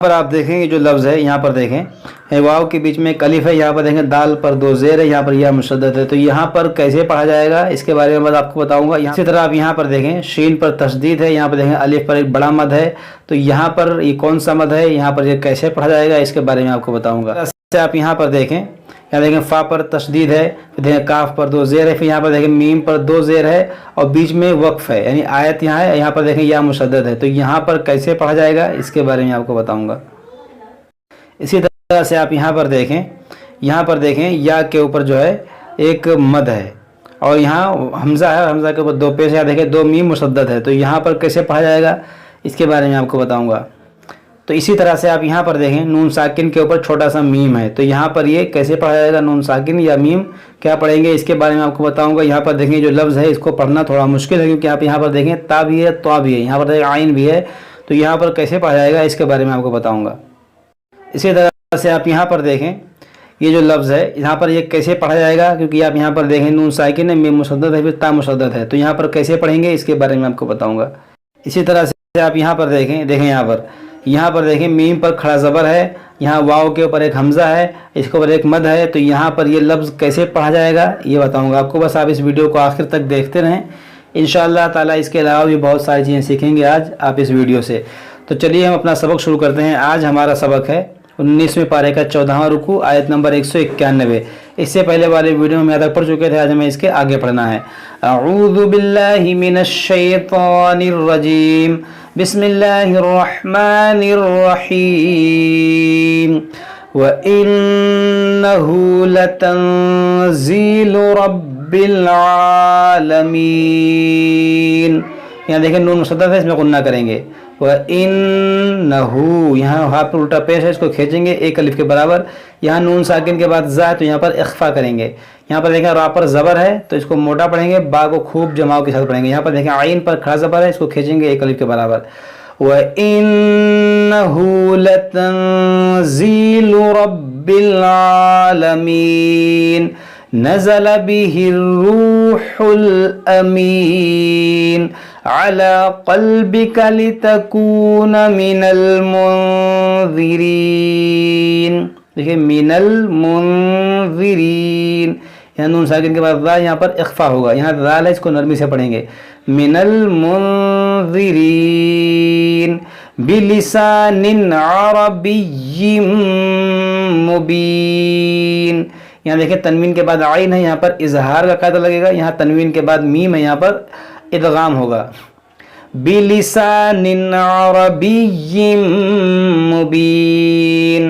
پر آپ دیکھیں یہ جو لفظ ہے یہاں پر دیکھیں واو کے بیچ میں ایک الف ہے، یہاں پر دیکھیں دال پر دو زیر ہے، یہاں پر یا مشدد ہے، تو یہاں پر کیسے پڑھا جائے گا اس کے بارے میں آپ کو بتاؤں گا۔ اسی طرح آپ یہاں پر دیکھیں شین پر تشدید ہے، یہاں پر دیکھیں الف پر ایک بڑا مد ہے، تو یہاں پر یہ کون سا مد ہے، یہاں پر یہ کیسے پڑھا جائے گا اس کے بارے میں آپ کو بتاؤں گا۔ آپ یہاں پر دیکھیں، یہاں دیکھیں فا پر تشدید ہے، پھر دیکھیں کاف پر دو زیر ہے، پھر یہاں پر دیکھیں میم پر دو زیر ہے اور بیچ میں وقف ہے، یعنی آیت یہاں ہے، یہاں پر دیکھیں یا مشدد ہے، تو یہاں پر کیسے پڑھا جائے گا اس کے بارے میں آپ کو بتاؤں گا۔ اسی طرح سے آپ یہاں پر دیکھیں یا کے اوپر جو ہے ایک مد ہے اور یہاں حمزہ ہے اور حمزہ کے اوپر دو پیش ہے، دیکھیں دو میم مشدد ہے، تو یہاں پر کیسے پڑھا جائے گا اس کے بارے میں آپ کو بتاؤں گا۔ تو اسی طرح سے آپ یہاں پر دیکھیں نون ساکن کے اوپر چھوٹا سا میم ہے، تو یہاں پر یہ کیسے پڑھا جائے گا، نون ساکن یا میم کیا پڑھیں گے اس کے بارے میں آپ کو بتاؤں گا۔ یہاں پر دیکھیں جو لفظ ہے اس کو پڑھنا تھوڑا مشکل ہے، کیونکہ آپ یہاں پر دیکھیں تا بھی ہے تو بھی ہے، یہاں پر دیکھیں عین بھی ہے، تو یہاں پر کیسے پڑھا جائے گا اس کے بارے میں آپ کو بتاؤں گا۔ اسی طرح سے آپ یہاں پر دیکھیں یہ جو لفظ ہے یہاں پر یہ کیسے پڑھا جائے گا، کیونکہ آپ یہاں پر دیکھیں نون ساکن ہے، میم مشدد ہے، پھر تا مشدد ہے، تو یہاں پر کیسے پڑھیں گے اس کے بارے میں آپ کو بتاؤں گا۔ اسی طرح سے آپ یہاں پر دیکھیں یہاں پر دیکھیں میم پر کھڑا زبر ہے، یہاں واو کے اوپر ایک حمزہ ہے، اس کے اوپر ایک مد ہے، تو یہاں پر یہ لفظ کیسے پڑھا جائے گا یہ بتاؤں گا آپ کو۔ بس آپ اس ویڈیو کو آخر تک دیکھتے رہیں، انشاءاللہ تعالیٰ اس کے علاوہ بھی بہت ساری چیزیں سیکھیں گے آج آپ اس ویڈیو سے۔ تو چلیے ہم اپنا سبق شروع کرتے ہیں۔ آج ہمارا سبق ہے 19ویں پارے کا 14واں رکوع، آیت نمبر 191۔ اس سے پہلے والے ویڈیو میں یہاں تک پڑھ چکے تھے، آج ہمیں اس کے آگے پڑھنا ہے۔ اعوذ باللہ من الشیطان الرجیم، بسم اللہ الرحمن الرحیم، وَإِنَّهُ لَتَنزِيلُ رَبِّ الْعَالَمِينَ۔ یہاں دیکھیں نون مشدد ہے، اس میں غنہ کریں گے۔ وَإِنَّهُ، یہاں ہا پر الٹا پیش ہے، اس کو کھینچیں گے ایک الف کے برابر، یہاں نون ساکن کے بعد زا ہے تو یہاں پر اخفا کریں گے۔ یہاں پر دیکھیں را پر زبر ہے تو اس کو موٹا پڑھیں گے، با کو خوب جماؤ کے ساتھ پڑھیں گے۔ یہاں پر دیکھیں عین پر کھڑا زبر ہے، اس کو کھینچیں گے ایک الف کے برابر۔ وَإِنَّهُ لَتَنزِيلُ رَبِّ الْعَالَمِينَ، نزل به الروح الأمين على قلبك لتكون من المنذرين۔ دیکھیں من المنذرین، یہاں نون ساکن کے بعد ذا، یہاں پر اخفا ہوگا، یہاں ذال ہے، اس کو نرمی سے پڑھیں گے۔ من المنذرین بلسان عربی مبین۔ یہاں دیکھیں تنوین کے بعد عین ہے، یہاں پر اظہار کا قاعدہ لگے گا، یہاں تنوین کے بعد میم ہے، یہاں پر ادغام ہوگا۔ بلسان عربی مبین۔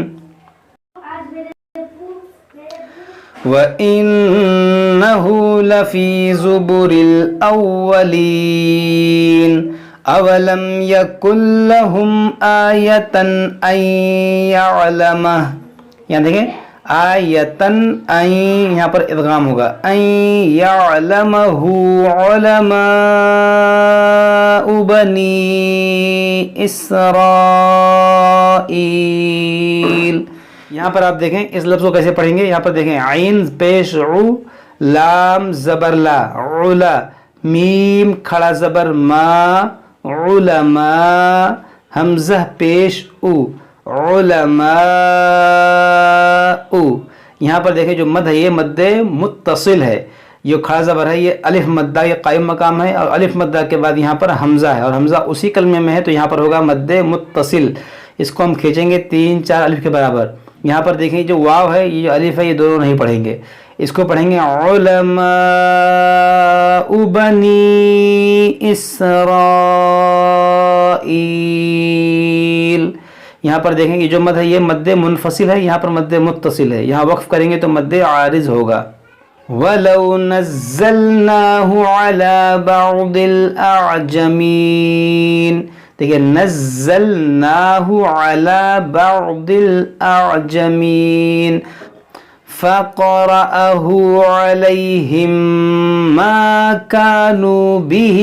وَإِنَّهُ لَفِي زُبُرِ الْأَوَّلِينَ أَوَلَمْ يَكُنْ لَهُمْ آيَةً أَنْ يَعْلَمَهُ۔ یہاں دیکھیں آیتن این، یہاں پر ادغام ہوگا، ان یعلمہ علماء بنی اسرائیل۔ یہاں پر آپ دیکھیں اس لفظ کو کیسے پڑھیں گے، یہاں پر دیکھیں عین پیش عو، لام زبر لا، علا، میم کھڑا زبر ما، علماء، حمزہ پیش او، علماء۔ یہاں پر دیکھیں جو مد ہے یہ مد متصل ہے، یہ کھڑا زبر ہے، یہ الف مدہ، یہ قائم مقام ہے، اور الف مدہ کے بعد یہاں پر حمزہ ہے، اور حمزہ اسی کلمے میں ہے تو یہاں پر ہوگا مد متصل، اس کو ہم کھینچیں گے 3-4 الف کے برابر۔ یہاں پر دیکھیں جو واو ہے، یہ جو الف ہے، یہ دونوں نہیں پڑھیں گے، اس کو پڑھیں گے علماء بنی اسرائیل۔ یہاں پر دیکھیں گے جو مد ہے یہ مد منفصل ہے، یہاں پر مد متصل ہے، یہاں وقف کریں گے تو مد عارض ہوگا۔ وَلَوْ نَزَّلْنَاهُ عَلَى بَعْضِ الْأَعْجَمِينَ۔ دیکھیں نزلناہ علی بعض الاعجمین فقرأه علیہم ما كانوا به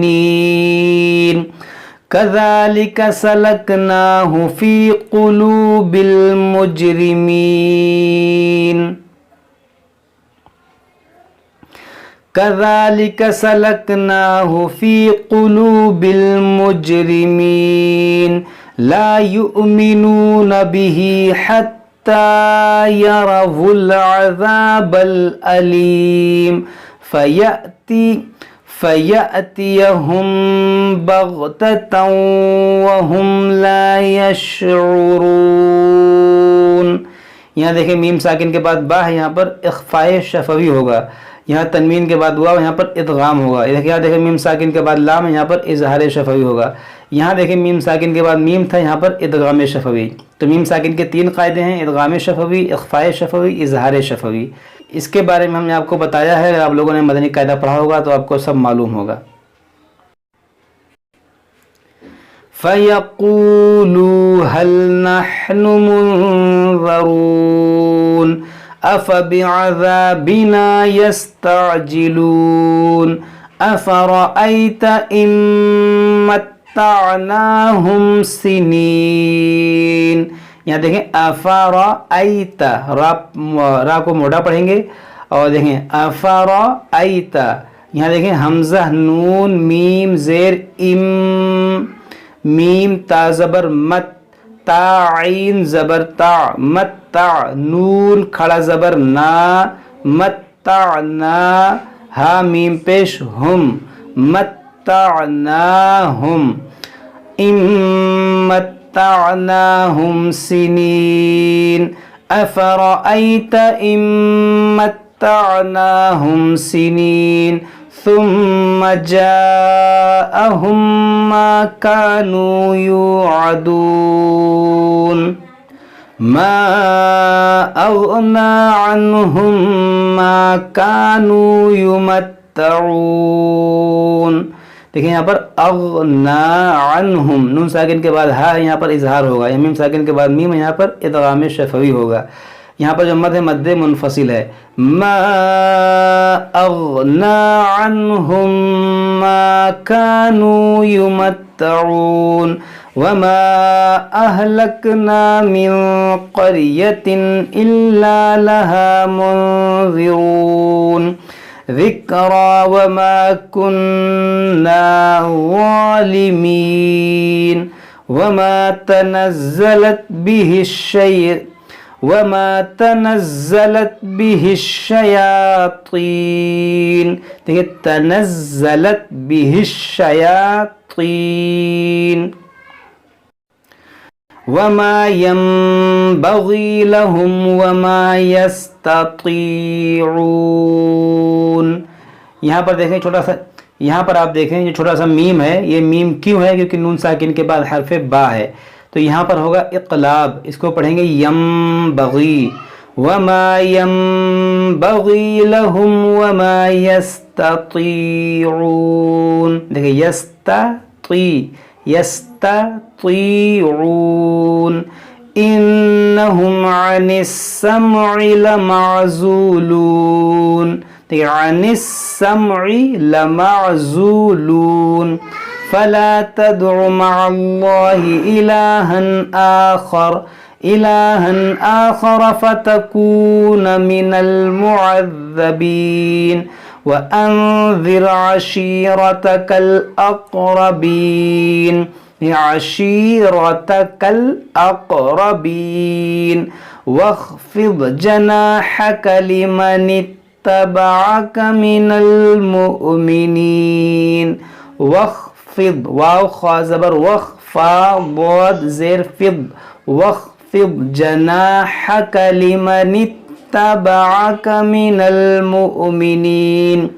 مؤمنین كذلك سلكناه في قلوب المجرمين كذلك سلكناه في قلوب المجرمين لا يؤمنون به حتى يروا العذاب الأليم فيأتيهم بغتة وهم لا يشعرون. یہاں دیکھیں میم ساکن کے بعد با ہے, یہاں پر اخفاء شفوی ہوگا, یہاں تنوین کے بعد واو, یہاں پر ادغام ہوگا. یہاں دیکھیں میم ساکن کے بعد لام, یہاں پر اظہار شفوی ہوگا. یہاں دیکھیں میم ساکن کے بعد میم تھا, یہاں پر ادغام شفوی. تو میم ساکن کے 3 قاعدے ہیں, ادغام شفوی, اخفاء شفوی, اظہار شفوی. اس کے بارے میں ہم نے آپ کو بتایا ہے. اگر آپ لوگوں نے مدنی قاعدہ پڑھا ہوگا تو آپ کو سب معلوم ہوگا. فَيَقُولُوا هَلْ نَحْنُ مُنظَرُونَ أَفَبِعَذَابِنَا يَسْتَعْجِلُونَ أَفَرَأَيْتَ إِن مَّتَّعْنَاهُمْ سِنِينَ. یہاں دیکھیں أَفَرَأَيْتَ, را کو موٹا پڑھیں گے, اور دیکھیں أَفَرَأَيْتَ, یہاں دیکھیں حمزہ نون میم زیر ام, میم تا زبر مت, تا عین زبر تا, مت تا, نون کھڑا زبر نا, مت تا نا, ہا میم پیش ہم, مت تا نا ہم, ام متعناہم سنین افرأیت ام متعناہم سنین ثم جاءهم ما كانوا يوعدون ما أغنى عنهم ما كانوا يمتعون. دیکھیں یہاں پر اغنا عنہم, نون ساکن کے بعد ہا, یہاں پر اظہار ہوگا. میم ساکن کے بعد میم, یہاں پر ادغام شفوی ہوگا. یہاں پر جو مد ہے مد منفصل ہے. ما اغنا عنہم ما كانوا يمتعون وما اہلکنا من قریۃ الا لها منذرون ذکرا وما كنا ظالمین وما تنزلت به الشیاطین. دیکھیں تنزلت به الشیاطین وما ينبغي لهم وما يستطيعون. یہاں پر دیکھیں چھوٹا سا, یہاں پر آپ دیکھیں یہ چھوٹا سا میم ہے. یہ میم کیوں ہے؟ کیونکہ نون ساکن کے بعد حرف با ہے, تو یہاں پر ہوگا اقلاب. اس کو پڑھیں گے ینبغی, وما ينبغي لهم وما يستطيعون. دیکھیں يستطيعون انہم عن السمع لمعزولون. دیکھیں عن السمع لمعزولون فلا تدع مع الله إلها آخر فتكون من المعذبين وأنذر عشيرتك الأقربين. عشيرتك الأقربين واخفض جناحك لمن اتبعك من المؤمنين. واخفض, واو خا زبر وخ, فا ضاد زیر فض, واخفض جناحك لمن اتبعك من المؤمنين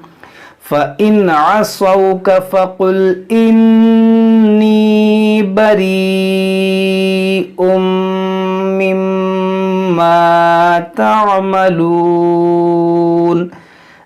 فإن عصوك فقل إني بريء مما تعملون.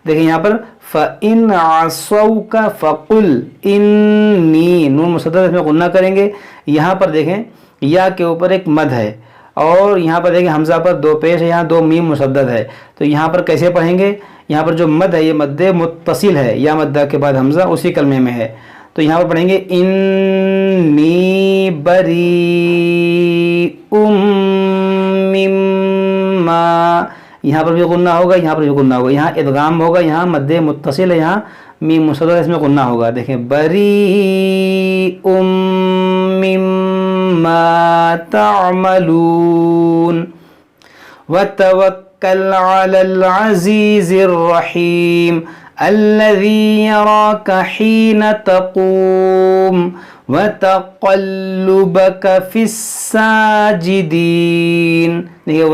دیکھیں یہاں پر فَإِنْ عَصَوْكَ فَقُلْ إِنِّي, نون مشدد اس میں غنہ کریں گے. یہاں پر دیکھیں یا کے اوپر ایک مد ہے, اور یہاں پر دیکھیں حمزہ پر 2 پیش ہے, یہاں 2 میم مشدد ہے. تو یہاں پر کیسے پڑھیں گے؟ یہاں پر جو مد ہے یہ مد متصل ہے, یا مدہ کے بعد حمزہ اسی کلمے میں ہے. تو یہاں پر پڑھیں گے اِنِّي بَرِيءٌ مِّمَّا, یہاں پر بھی غنہ ہوگا, یہاں پر بھی غنہ ہوگا. یہاں ادغام ہوگا, یہاں مد متصل ہے, یہاں میم مشدد اس میں غنہ ہوگا. دیکھیں بریء مما عما تعملون وتوكل على العزيز الرحيم الذي يراك حين تقوم وتقلبك في الساجدين. دیکھیے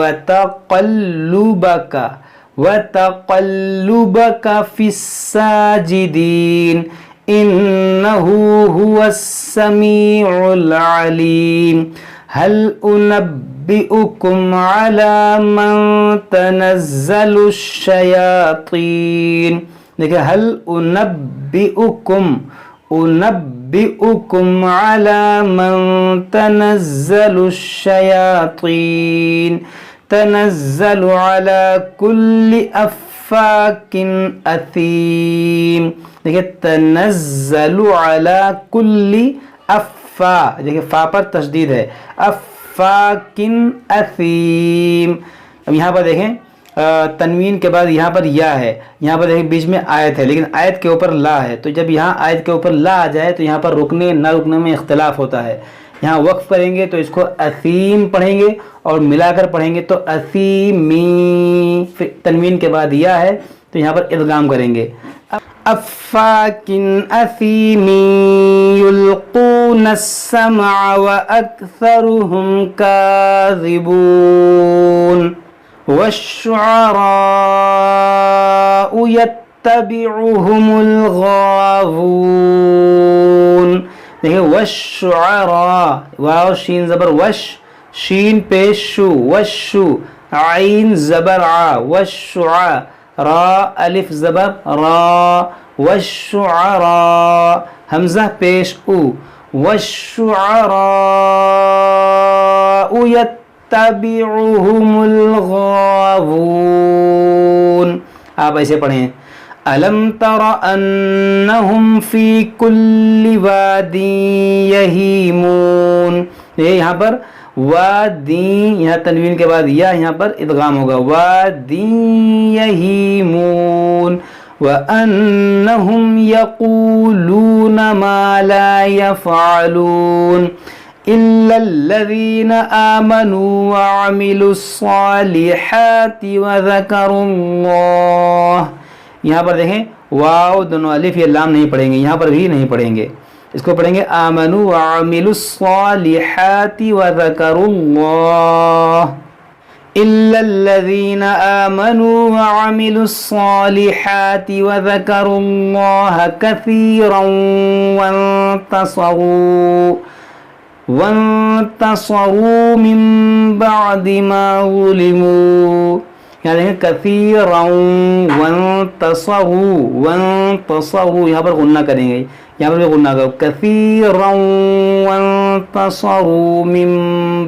وتقلبك في الساجدين إنه هو السميع العليم. هل أنبئكم على من تنزل الشياطين. دیکھیں هل أنبئكم على من تنزل الشياطين تنزل على كل أفاك أثيم. دیکھیں تنزل على كل افا، دیکھیں فا پر تشدید ہے، افاکن اثیم. اب یہاں پر دیکھیں تنوین کے بعد یہاں پر یا ہے، یہاں پر دیکھیں بیچ میں آیت ہے لیکن آیت کے اوپر لا ہے، تو جب یہاں آیت کے اوپر لا آ جائے تو یہاں پر رکنے نہ رکنے میں اختلاف ہوتا ہے. یہاں وقف کریں گے تو اس کو اثیم پڑھیں گے اور ملا کر پڑھیں گے تو اثیمی، پھر تنوین کے بعد یا ہے تو یہاں پر ادغام کریں گے. افاکن اثیمی یلقون السمع واکثرهم کاذبون والشعراء يتبعهم الغاوون. دیکھیں والشعراء، واو شین زبر وش، شین پیش شو، وشو، عین زبر ع، والشعاء، را الف زبر را، والشعراء، حمزہ پیش او، والشعراء يتبعهم الغاوون. آپ ایسے پڑھیں الم تر انہم فی کل وادی یہیمون. یہاں پر وادی، یہاں تنوین کے بعد یا یہاں پر ادغام ہوگا، وادی یہیمون. وانہم یقولون ما لا یفعلون الا الذین آمنوا وعملوا الصالحات وذکروا اللہ. یہاں پر دیکھیں واو دونوں الف یہ لام نہیں پڑھیں گے، یہاں پر بھی نہیں پڑھیں گے، اس کو پڑھیں گے آمنوا وعملوا الصالحات وذکروا اللہ. الا الذین آمنوا وعملوا الصالحات وذکروا اللہ کثیرا وانتصروا من بعد ما ظلموا. یہاں دیکھیں کثیرا وانتصروا، یہاں پر غنہ کریں گے، یہاں پر بھی غنہ کرو، کثیرا وانتصروا من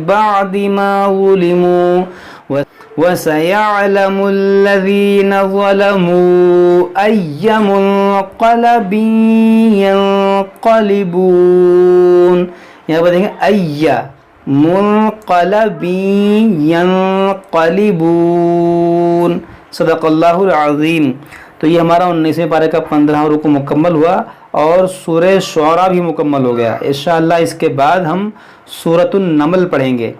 بعد ما ظلموا وسيعلم الذين ظلموا أي منقلب ينقلبون. یہاں پر دیکھیں ایا منقلب ينقلبون. صدق اللہ العظیم. تو یہ ہمارا 19ویں پارے کا 15واں رکوع مکمل ہوا اور سورہ شعراء بھی مکمل ہو گیا. انشاءاللہ اس کے بعد ہم سورۃ النمل پڑھیں گے.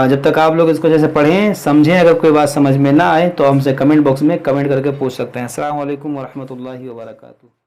جب تک آپ لوگ اس کو جیسے پڑھیں سمجھیں، اگر کوئی بات سمجھ میں نہ آئے تو ہم سے کمنٹ باکس میں کمنٹ کر کے پوچھ سکتے ہیں. السلام علیکم ورحمۃ اللہ وبرکاتہ.